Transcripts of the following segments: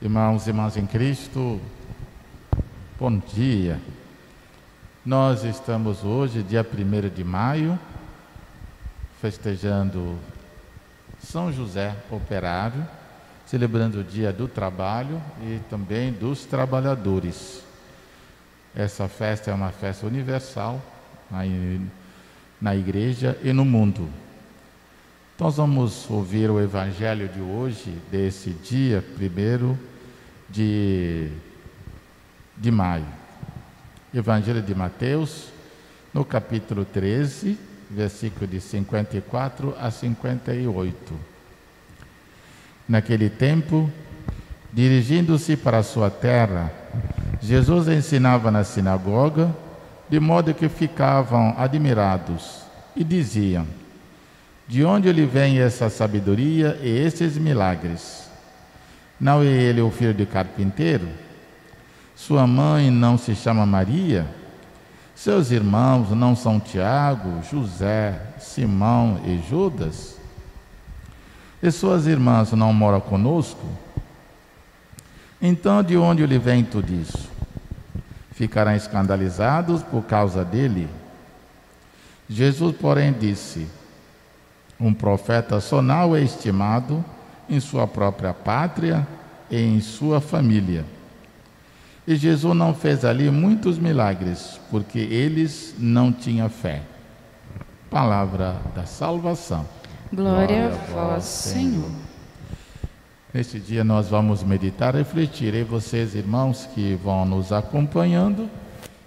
Irmãos e irmãs em Cristo, bom dia. Nós estamos hoje, dia 1º de maio, festejando São José Operário, celebrando o dia do trabalho e também dos trabalhadores. Essa festa é uma festa universal na igreja e no mundo. Nós vamos ouvir o evangelho de hoje, desse dia 1º de maio. Evangelho de Mateus, no capítulo 13, versículo de 54 a 58. Naquele tempo, dirigindo-se para a sua terra, Jesus ensinava na sinagoga, de modo que ficavam admirados e diziam: de onde lhe vem essa sabedoria e esses milagres? Não é ele o filho de carpinteiro? Sua mãe não se chama Maria? Seus irmãos não são Tiago, José, Simão e Judas? E suas irmãs não moram conosco? Então, de onde lhe vem tudo isso? Ficarão escandalizados por causa dele? Jesus, porém, disse: um profeta só não é estimado em sua própria pátria e em sua família. E Jesus não fez ali muitos milagres, porque eles não tinham fé. Palavra da salvação. Glória a vós, Senhor. Neste dia nós vamos meditar e refletir. E vocês, irmãos, que vão nos acompanhando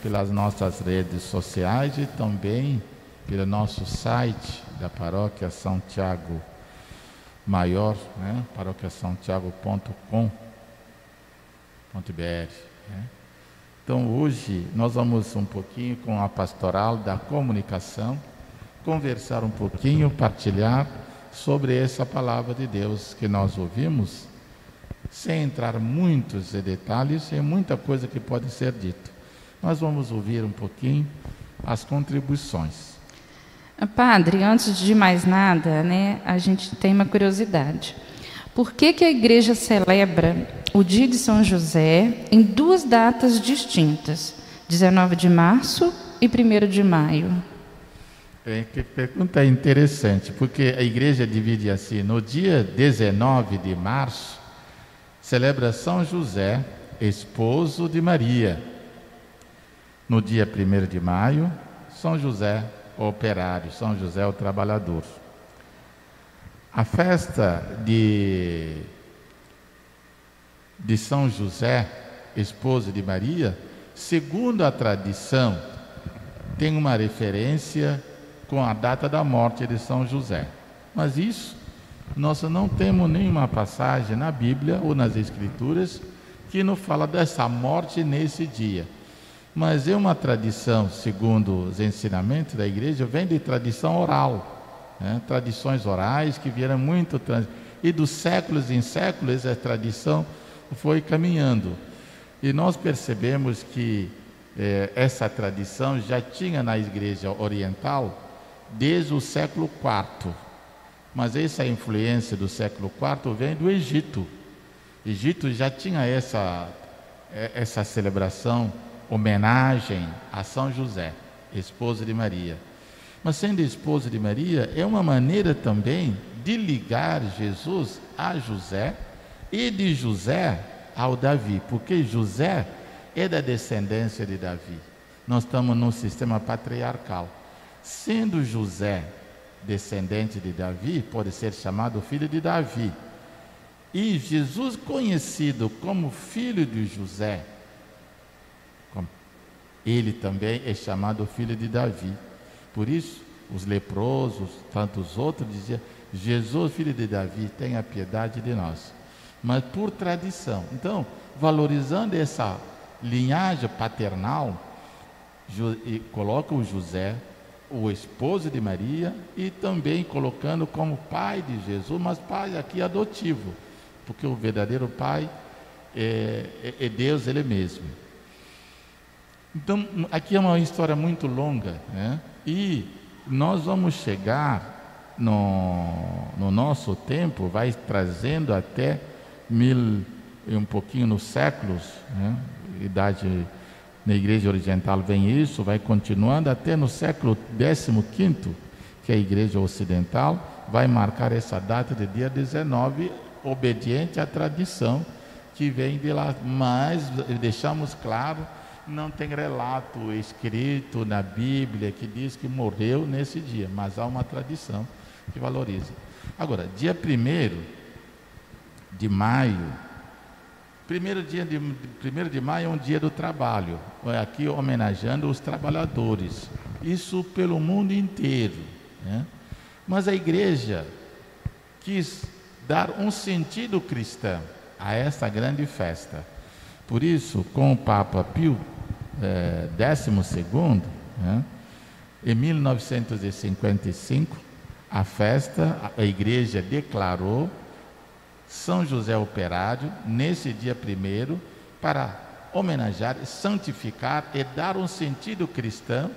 pelas nossas redes sociais e também pelo nosso site da Paróquia São Tiago Maior, paroquiasantiago.com.br. Então hoje nós vamos um pouquinho com a pastoral da comunicação, conversar um pouquinho, partilhar sobre essa palavra de Deus que nós ouvimos, sem entrar muitos detalhes, e muita coisa que pode ser dito. Nós vamos ouvir um pouquinho as contribuições. Padre, antes de mais nada, a gente tem uma curiosidade. Por que a igreja celebra o dia de São José em duas datas distintas, 19 de março e 1º de maio? Que pergunta interessante, porque a igreja divide assim: no dia 19 de março, celebra São José, esposo de Maria. No dia 1º de maio, São José o operário, São José o trabalhador. A festa de São José, esposo de Maria, segundo a tradição, tem uma referência com a data da morte de São José. Mas isso, nós não temos nenhuma passagem na Bíblia ou nas Escrituras que nos fala dessa morte nesse dia. Mas é uma tradição, segundo os ensinamentos da igreja, vem de tradição oral, tradições orais que vieram muito, e dos séculos em séculos essa tradição foi caminhando. E nós percebemos que essa tradição já tinha na igreja oriental desde o século IV, mas essa influência do século IV vem do Egito. O Egito já tinha essa celebração, homenagem a São José, esposo de Maria. Mas sendo esposo de Maria, é uma maneira também de ligar Jesus a José e de José ao Davi, porque José é da descendência de Davi. Nós estamos num sistema patriarcal. Sendo José descendente de Davi, pode ser chamado filho de Davi. E Jesus, conhecido como filho de José, ele também é chamado filho de Davi. Por isso, os leprosos, tantos outros, diziam: Jesus, filho de Davi, tenha piedade de nós. Mas por tradição. Então, valorizando essa linhagem paternal, coloca o José, o esposo de Maria, e também colocando como pai de Jesus, mas pai aqui adotivo, porque o verdadeiro pai é Deus Ele mesmo. Então, aqui é uma história muito longa, e nós vamos chegar no nosso tempo, vai trazendo até e um pouquinho nos séculos, né? Idade na Igreja Oriental vem isso, vai continuando até no século 15º, que é a Igreja Ocidental vai marcar essa data de dia 19, obediente à tradição que vem de lá, mas deixamos claro, não tem relato escrito na Bíblia que diz que morreu nesse dia, mas há uma tradição que valoriza. Agora, dia 1º de maio, 1º de maio é um dia do trabalho, aqui homenageando os trabalhadores, isso pelo mundo inteiro, né? Mas a igreja quis dar um sentido cristão a essa grande festa. Por isso, com o Papa Pio XII, né, em 1955, a festa, a igreja declarou São José Operário, nesse dia 1º, para homenagear, santificar e dar um sentido cristão,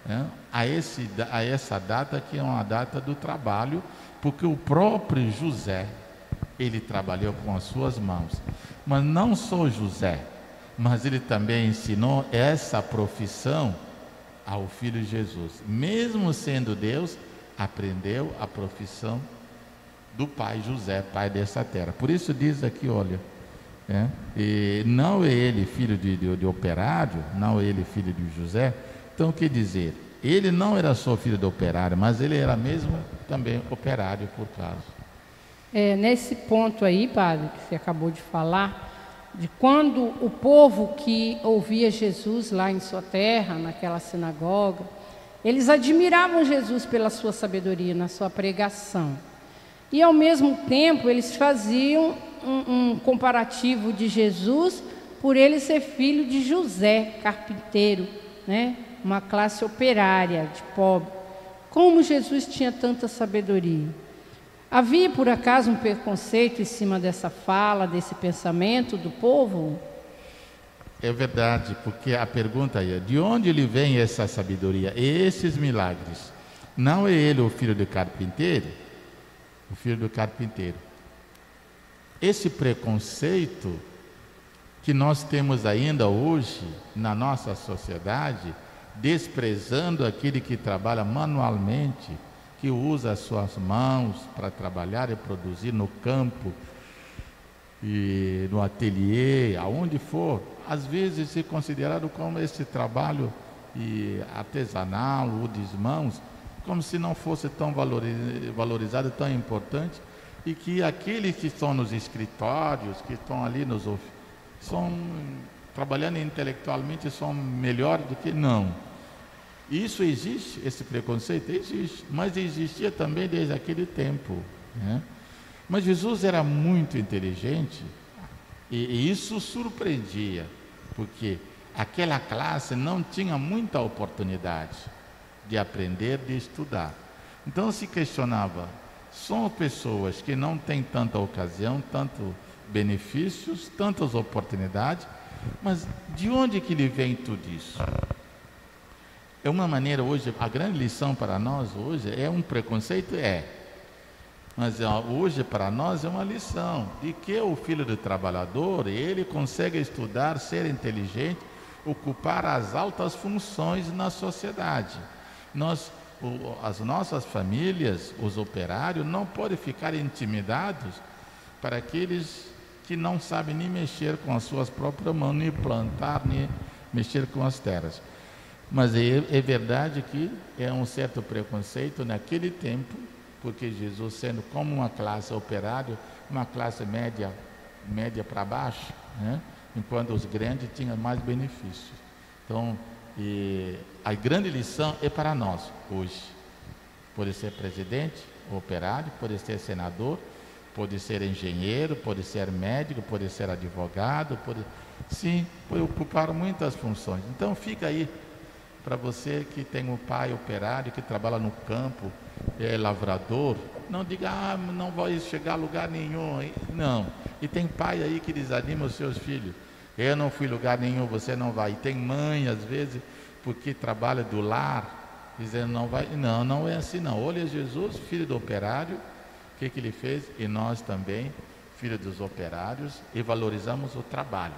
né, a essa data, que é uma data do trabalho, porque o próprio José, ele trabalhou com as suas mãos. Mas não só José, mas ele também ensinou essa profissão ao Filho Jesus. Mesmo sendo Deus, aprendeu a profissão do pai José, pai dessa terra. Por isso diz aqui, olha, e não é ele filho de operário, não é ele filho de José. Então, quer dizer, ele não era só filho de operário, mas ele era mesmo também operário por causa. Nesse ponto aí, padre, que você acabou de falar, de quando o povo que ouvia Jesus lá em sua terra, naquela sinagoga, eles admiravam Jesus pela sua sabedoria, na sua pregação. E ao mesmo tempo eles faziam um comparativo de Jesus por ele ser filho de José, carpinteiro, né? Uma classe operária, de pobre. Como Jesus tinha tanta sabedoria? Havia, por acaso, um preconceito em cima dessa fala, desse pensamento do povo? É verdade, porque a pergunta é, de onde ele vem essa sabedoria, esses milagres? Não é ele o filho do carpinteiro? O filho do carpinteiro. Esse preconceito que nós temos ainda hoje na nossa sociedade, desprezando aquele que trabalha manualmente, que usa as suas mãos para trabalhar e produzir no campo, e no ateliê, aonde for, às vezes é considerado como esse trabalho artesanal ou de mãos, como se não fosse tão valorizado, tão importante, e que aqueles que estão nos escritórios, que estão ali estão trabalhando intelectualmente, são melhores do que não. Isso existe, esse preconceito existe, mas existia também desde aquele tempo, né? Mas Jesus era muito inteligente e isso surpreendia, porque aquela classe não tinha muita oportunidade de aprender, de estudar. Então se questionava, são pessoas que não têm tanta ocasião, tantos benefícios, tantas oportunidades, mas de onde que lhe vem tudo isso? É uma maneira hoje, a grande lição para nós hoje é um preconceito, mas hoje para nós é uma lição de que o filho do trabalhador, ele consegue estudar, ser inteligente, ocupar as altas funções na sociedade. As nossas famílias, os operários, não podem ficar intimidados para aqueles que não sabem nem mexer com as suas próprias mãos, nem plantar, nem mexer com as terras. Mas é verdade que é um certo preconceito naquele tempo, porque Jesus, sendo como uma classe operária, uma classe média para baixo, né? Enquanto os grandes tinham mais benefícios. Então, a grande lição é para nós hoje. Pode ser presidente, operário, pode ser senador, pode ser engenheiro, pode ser médico, pode ser advogado, pode ocupar muitas funções. Então fica aí para você que tem um pai operário, que trabalha no campo, é lavrador, não diga, não vai chegar a lugar nenhum. Não. E tem pai aí que desanima os seus filhos. Eu não fui a lugar nenhum, você não vai. E tem mãe, às vezes, porque trabalha do lar, dizendo, não vai. Não é assim não. Olha Jesus, filho do operário, o que ele fez? E nós também, filho dos operários, e valorizamos o trabalho.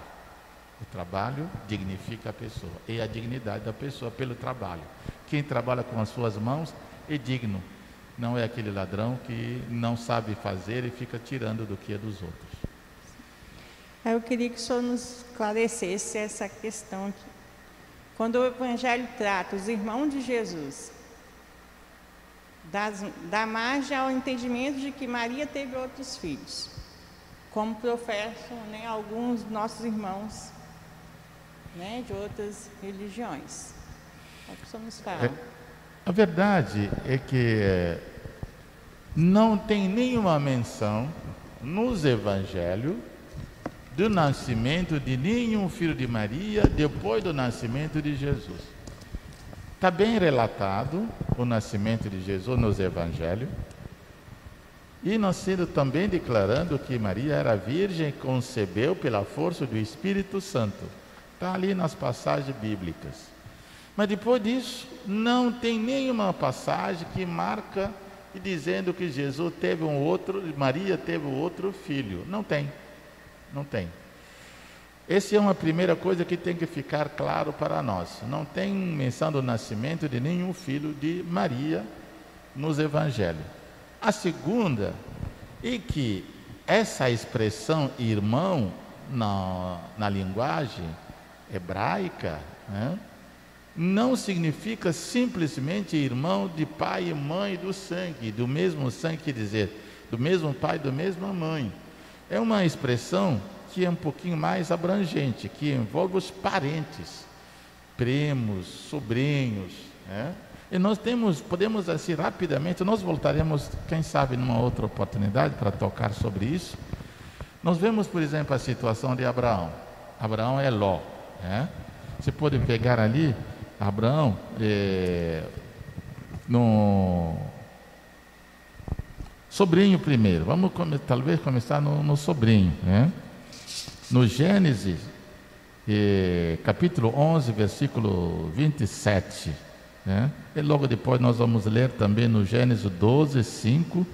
O trabalho dignifica a pessoa, e a dignidade da pessoa pelo trabalho. Quem trabalha com as suas mãos é digno, não é aquele ladrão que não sabe fazer e fica tirando do que é dos outros. Eu queria que o senhor nos esclarecesse essa questão aqui. Quando o Evangelho trata os irmãos de Jesus, dá margem ao entendimento de que Maria teve outros filhos, como professam, né, alguns dos nossos irmãos, né, de outras religiões. É que o senhor nos fala. A verdade é que não tem nenhuma menção nos evangelhos do nascimento de nenhum filho de Maria depois do nascimento de Jesus. Está bem relatado o nascimento de Jesus nos evangelhos, e nós sendo também declarando que Maria era virgem e concebeu pela força do Espírito Santo. Está ali nas passagens bíblicas. Mas depois disso, não tem nenhuma passagem que marca e dizendo que Jesus teve Maria teve outro filho. Não tem. Não tem. Essa é uma primeira coisa que tem que ficar claro para nós. Não tem menção do nascimento de nenhum filho de Maria nos evangelhos. A segunda é que essa expressão irmão na linguagem hebraica, né, não significa simplesmente irmão de pai e mãe do sangue, do mesmo sangue, quer dizer, do mesmo pai e da mesma mãe. É uma expressão que é um pouquinho mais abrangente, que envolve os parentes, primos, sobrinhos, né? E nós podemos assim rapidamente, nós voltaremos, quem sabe, numa outra oportunidade para tocar sobre isso. Nós vemos, por exemplo, a situação de Abraão. Abraão é Ló, né? Você pode pegar ali, Abraão, no sobrinho primeiro. Vamos talvez começar no sobrinho, né? No Gênesis, capítulo 11, versículo 27, né? E logo depois nós vamos ler também no Gênesis 12, 5,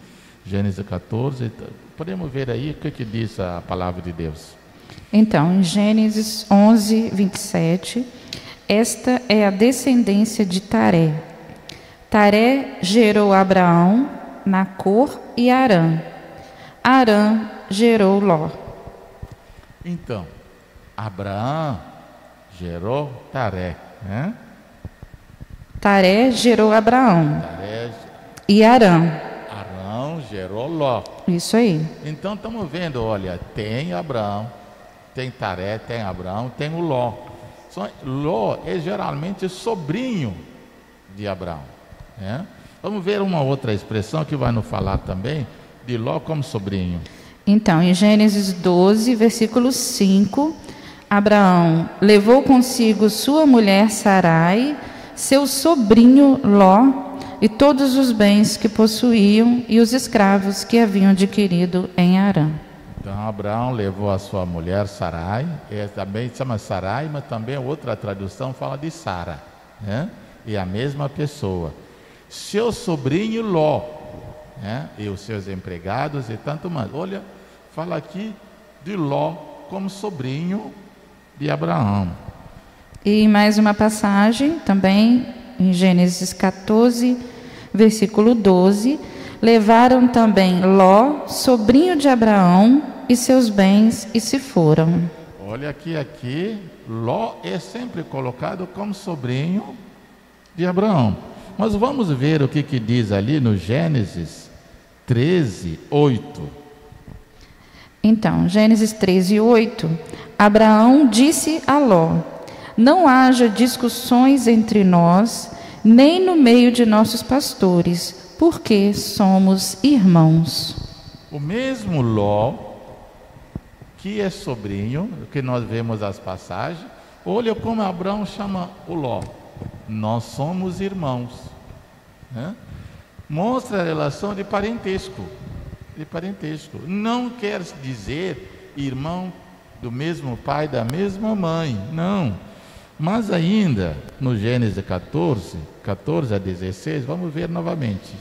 Gênesis 14. Podemos ver aí o que diz a palavra de Deus. Então, em Gênesis 11, 27, esta é a descendência de Taré. Taré gerou Abraão, Nacor e Harã. Harã gerou Ló. Então, Abraão gerou Taré, né? Taré gerou Abraão. E Harã. Harã gerou Ló. Isso aí. Então estamos vendo, olha, tem Abraão, tem Taré, tem Abraão, tem o Ló. Ló é geralmente sobrinho de Abraão, né? Vamos ver uma outra expressão que vai nos falar também de Ló como sobrinho. Então, em Gênesis 12, versículo 5, Abraão levou consigo sua mulher Sarai, seu sobrinho Ló, e todos os bens que possuíam e os escravos que haviam adquirido em Harã. Então, Abraão levou a sua mulher Sarai, também se chama Sarai, mas também outra tradução fala de Sara, né? E a mesma pessoa. Seu sobrinho Ló, né? E os seus empregados e tanto mais. Olha, fala aqui de Ló como sobrinho de Abraão. E mais uma passagem também em Gênesis 14, versículo 12. Levaram também Ló, sobrinho de Abraão, e seus bens e se foram. Olha aqui, Ló é sempre colocado como sobrinho de Abraão. Mas vamos ver o que diz ali no Gênesis 13, 8. Então, Gênesis 13, 8. Abraão disse a Ló: não haja discussões entre nós, nem no meio de nossos pastores, porque somos irmãos. O mesmo Ló, que é sobrinho, que nós vemos as passagens, olha como Abraão chama o Ló. Nós somos irmãos, né? Mostra a relação de parentesco. Não quer dizer irmão do mesmo pai, da mesma mãe, não. Mas ainda no Gênesis 14 a 16, vamos ver novamente.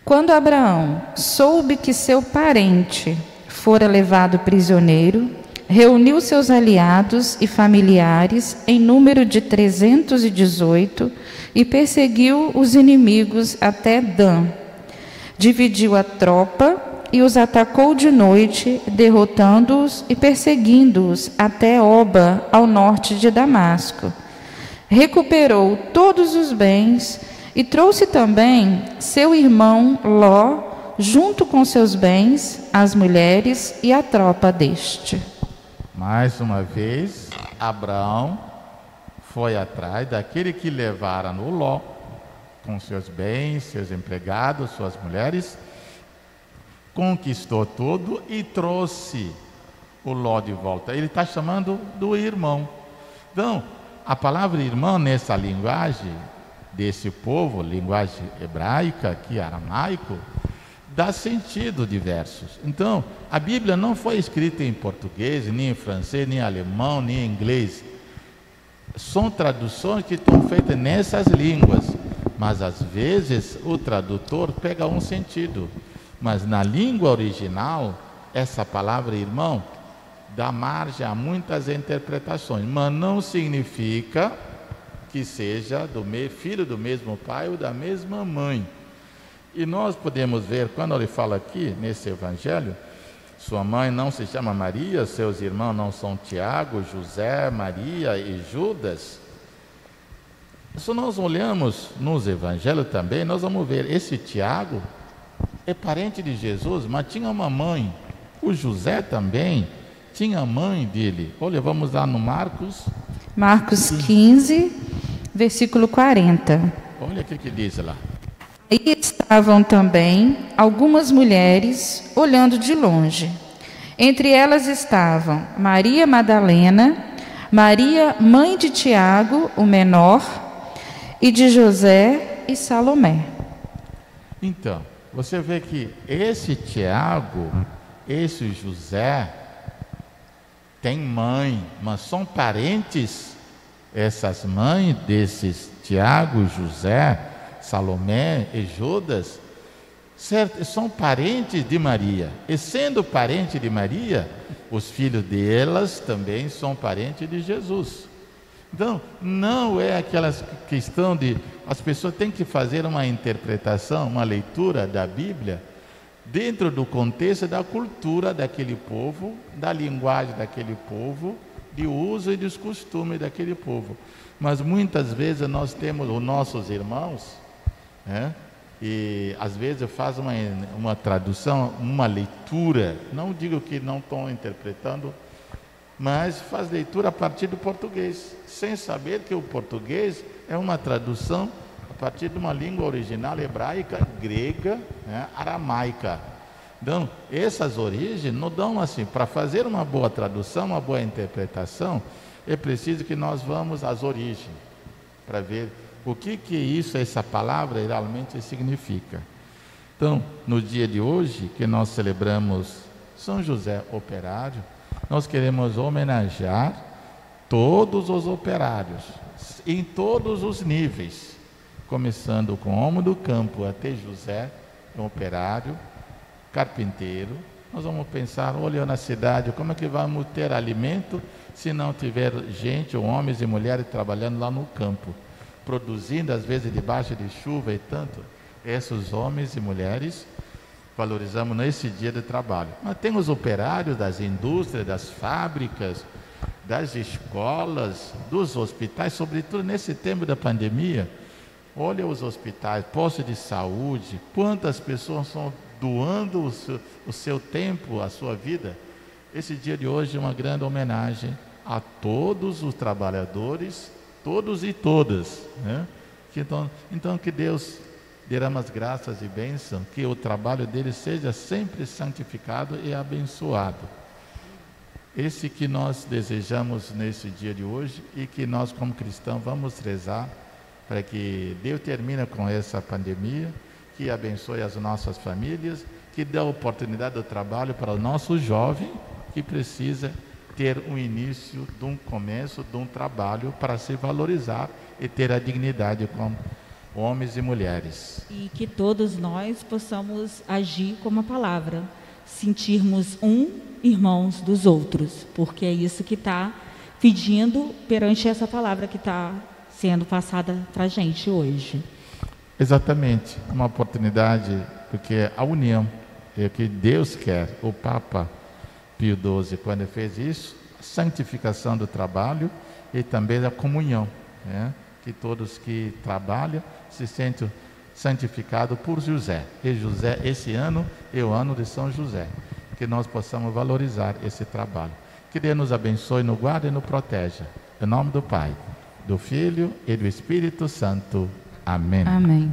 Quando Abraão soube que seu parente fora levado prisioneiro, reuniu seus aliados e familiares em número de 318 e perseguiu os inimigos até Dan. Dividiu a tropa e os atacou de noite, derrotando-os e perseguindo-os até Oba, ao norte de Damasco. Recuperou todos os bens e trouxe também seu irmão Ló, junto com seus bens, as mulheres e a tropa deste. Mais uma vez, Abraão foi atrás daquele que levaram o Ló, com seus bens, seus empregados, suas mulheres, conquistou tudo e trouxe o Ló de volta. Ele está chamando do irmão. Então, a palavra irmão nessa linguagem desse povo, linguagem hebraica, que é aramaico, dá sentido diversos. Então, a Bíblia não foi escrita em português, nem em francês, nem em alemão, nem em inglês. São traduções que estão feitas nessas línguas, mas às vezes o tradutor pega um sentido. Mas na língua original, essa palavra irmão dá margem a muitas interpretações, mas não significa que seja filho do mesmo pai ou da mesma mãe. E nós podemos ver, quando ele fala aqui, nesse evangelho, sua mãe não se chama Maria, seus irmãos não são Tiago, José, Maria e Judas. Se nós olhamos nos evangelhos também, nós vamos ver, esse Tiago é parente de Jesus, mas tinha uma mãe. O José também tinha a mãe dele. Olha, vamos lá no Marcos. Marcos 15, versículo 40. Olha o que diz lá. Aí estavam também algumas mulheres olhando de longe. Entre elas estavam Maria Madalena, Maria, mãe de Tiago, o menor, e de José e Salomé. Então, você vê que esse Tiago, esse José, tem mãe, mas são parentes, essas mães desses Tiago, José, Salomé e Judas, certo? São parentes de Maria. E sendo parente de Maria, os filhos delas também são parentes de Jesus. Então, não é aquela questão de... As pessoas têm que fazer uma interpretação, uma leitura da Bíblia dentro do contexto da cultura daquele povo, da linguagem daquele povo, de uso e dos costumes daquele povo. Mas muitas vezes nós temos os nossos irmãos, né? E às vezes faz uma tradução, uma leitura, não digo que não estão interpretando, mas faz leitura a partir do português, sem saber que o português é uma tradução a partir de uma língua original hebraica, grega, né, aramaica. Então, essas origens não dão assim, para fazer uma boa tradução, uma boa interpretação, é preciso que nós vamos às origens, para ver o que isso, essa palavra realmente significa. Então, no dia de hoje, que nós celebramos São José Operário, nós queremos homenagear todos os operários, em todos os níveis, começando com o homem do campo até José, um operário, carpinteiro. Nós vamos pensar, olha na cidade, como é que vamos ter alimento se não tiver gente, homens e mulheres trabalhando lá no campo, produzindo às vezes debaixo de chuva e tanto. Esses homens e mulheres valorizamos nesse dia de trabalho. Mas tem os operários das indústrias, das fábricas, das escolas, dos hospitais, sobretudo nesse tempo da pandemia. Olha os hospitais, postos de saúde, quantas pessoas estão doando o seu tempo, a sua vida. Esse dia de hoje é uma grande homenagem a todos os trabalhadores, todos e todas, né? Então que Deus derrama as graças e bênçãos, que o trabalho deles seja sempre santificado e abençoado. Esse que nós desejamos nesse dia de hoje e que nós como cristãos vamos rezar para que Deus termine com essa pandemia, que abençoe as nossas famílias, que dê a oportunidade do trabalho para o nosso jovem que precisa ter um início de um começo de um trabalho para se valorizar e ter a dignidade como homens e mulheres. E que todos nós possamos agir como a palavra, sentirmos irmãos dos outros, porque é isso que está pedindo perante essa palavra que está sendo passada para a gente hoje. Exatamente, uma oportunidade, porque a união é o que Deus quer. O Papa Pio XII, quando fez isso, a santificação do trabalho e também a comunhão, né? Que todos que trabalham se sentem santificados por José. E José, esse ano é o ano de São José, que nós possamos valorizar esse trabalho. Que Deus nos abençoe, nos guarde e nos proteja. Em nome do Pai, do Filho e do Espírito Santo. Amém. Amém.